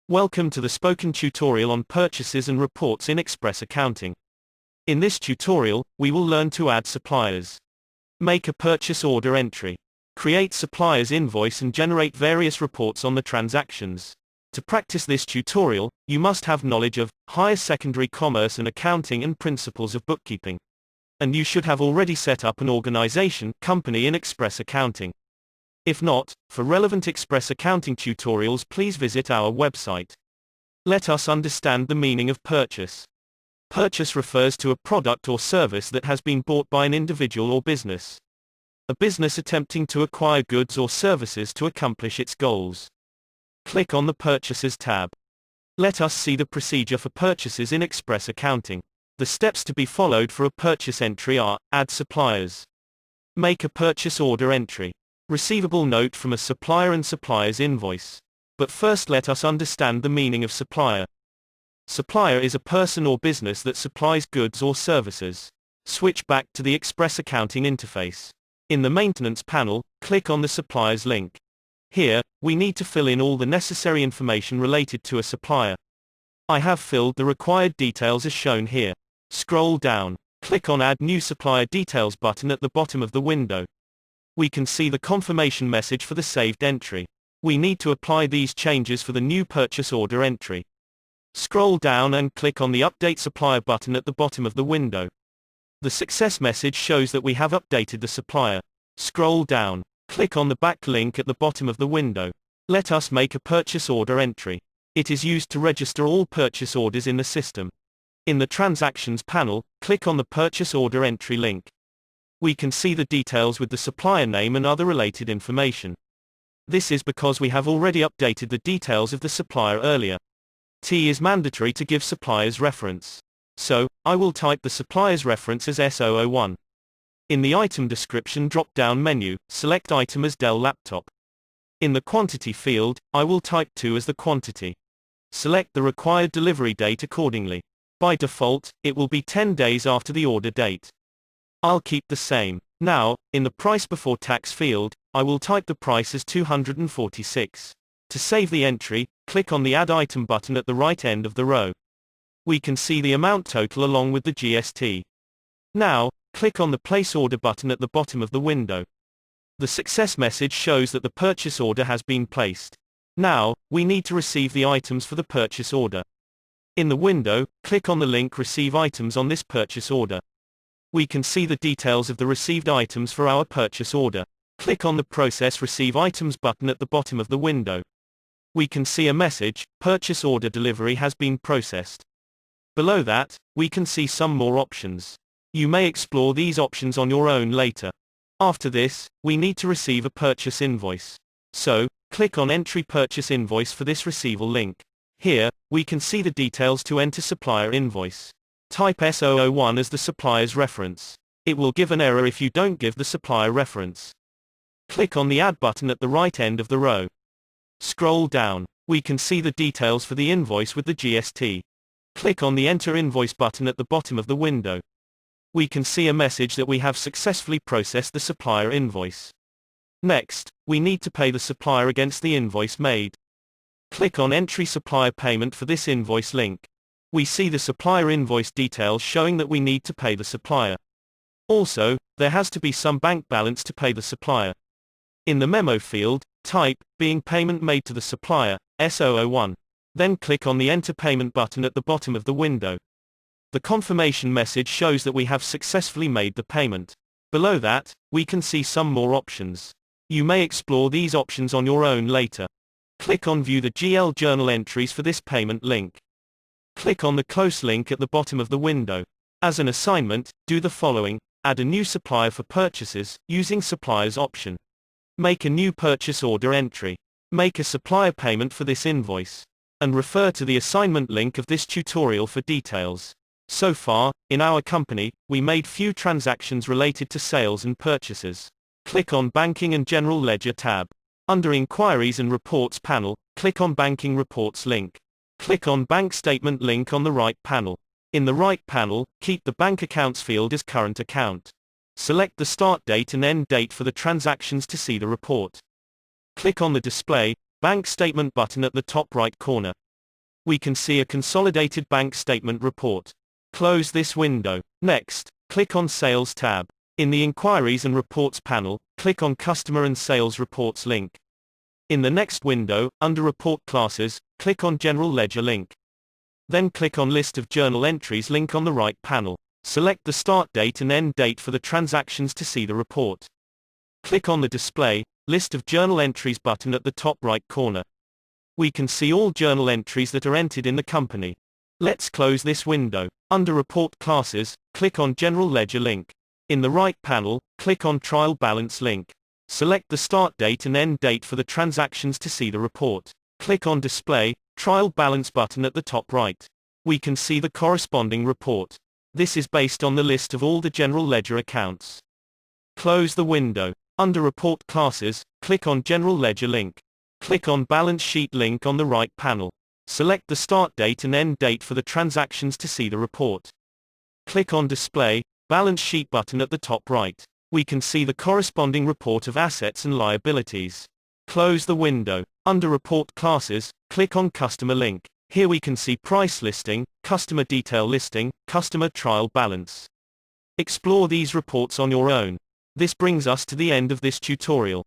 Welcome to the spoken tutorial on purchases and reports in Express Accounting. In this tutorial, we will learn to add suppliers, make a purchase order entry, create supplier's invoice and generate various reports on the transactions. To practice this tutorial, you must have knowledge of higher secondary commerce and accounting and principles of bookkeeping. And you should have already set up an organization, company in Express Accounting. If not, for relevant Express Accounting tutorials please visit our website. Let us understand the meaning of purchase. Purchase refers to a product or service that has been bought by an individual or business. A business attempting to acquire goods or services to accomplish its goals. Click on the Purchases tab. Let us see the procedure for purchases in Express Accounting. The steps to be followed for a purchase entry are: add suppliers, make a purchase order entry, receivable note from a supplier and supplier's invoice. But first let us understand the meaning of supplier. Supplier is a person or business that supplies goods or services. Switch back to the Express Accounting interface. In the Maintenance panel, click on the Suppliers link. Here, we need to fill in all the necessary information related to a supplier. I have filled the required details as shown here. Scroll down. Click on Add New Supplier Details button at the bottom of the window. We can see the confirmation message for the saved entry. We need to apply these changes for the new purchase order entry. Scroll down and click on the Update Supplier button at the bottom of the window. The success message shows that we have updated the supplier. Scroll down. Click on the back link at the bottom of the window. Let us make a purchase order entry. It is used to register all purchase orders in the system. In the Transactions panel, click on the Purchase Order Entry link. We can see the details with the supplier name and other related information. This is because we have already updated the details of the supplier earlier. T is mandatory to give supplier's reference. So, I will type the supplier's reference as S001. In the item description drop-down menu, select item as Dell laptop. In the quantity field, I will type 2 as the quantity. Select the required delivery date accordingly. By default, it will be 10 days after the order date. I'll keep the same. Now, in the price before tax field, I will type the price as 246. To save the entry, click on the Add Item button at the right end of the row. We can see the amount total along with the GST. Now, click on the Place Order button at the bottom of the window. The success message shows that the purchase order has been placed. Now, we need to receive the items for the purchase order. In the window, click on the link Receive Items on this purchase order. We can see the details of the received items for our purchase order. Click on the Process Receive Items button at the bottom of the window. We can see a message, Purchase Order Delivery has been processed. Below that, we can see some more options. You may explore these options on your own later. After this, we need to receive a purchase invoice. So, click on Entry Purchase Invoice for this receival link. Here, we can see the details to enter supplier invoice. Type S001 as the supplier's reference. It will give an error if you don't give the supplier reference. Click on the Add button at the right end of the row. Scroll down. We can see the details for the invoice with the GST. Click on the Enter Invoice button at the bottom of the window. We can see a message that we have successfully processed the supplier invoice. Next, we need to pay the supplier against the invoice made. Click on Entry Supplier Payment for this invoice link. We see the supplier invoice details showing that we need to pay the supplier. Also, there has to be some bank balance to pay the supplier. In the memo field, type, being payment made to the supplier, S001. Then click on the Enter Payment button at the bottom of the window. The confirmation message shows that we have successfully made the payment. Below that, we can see some more options. You may explore these options on your own later. Click on View the GL Journal entries for this payment link. Click on the Close link at the bottom of the window. As an assignment, do the following: add a new supplier for purchases, using suppliers option. Make a new purchase order entry. Make a supplier payment for this invoice. And refer to the assignment link of this tutorial for details. So far, in our company, we made few transactions related to sales and purchases. Click on Banking and General Ledger tab. Under Inquiries and Reports panel, click on Banking Reports link. Click on Bank Statement link on the right panel. In the right panel, keep the Bank Accounts field as Current Account. Select the start date and end date for the transactions to see the report. Click on the Display Bank Statement button at the top right corner. We can see a consolidated bank statement report. Close this window. Next, click on Sales tab. In the Inquiries and Reports panel, click on Customer and Sales Reports link. In the next window, under Report Classes, click on General Ledger link. Then click on List of Journal Entries link on the right panel. Select the start date and end date for the transactions to see the report. Click on the Display, List of Journal Entries button at the top right corner. We can see all journal entries that are entered in the company. Let's close this window. Under Report Classes, click on General Ledger link. In the right panel, click on Trial Balance link. Select the start date and end date for the transactions to see the report. Click on Display, Trial Balance button at the top right. We can see the corresponding report. This is based on the list of all the General Ledger accounts. Close the window. Under Report Classes, click on General Ledger link. Click on Balance Sheet link on the right panel. Select the start date and end date for the transactions to see the report. Click on Display, Balance Sheet button at the top right. We can see the corresponding report of assets and liabilities. Close the window. Under Report Classes, click on Customer link. Here we can see Price Listing, Customer Detail Listing, Customer Trial Balance. Explore these reports on your own. This brings us to the end of this tutorial.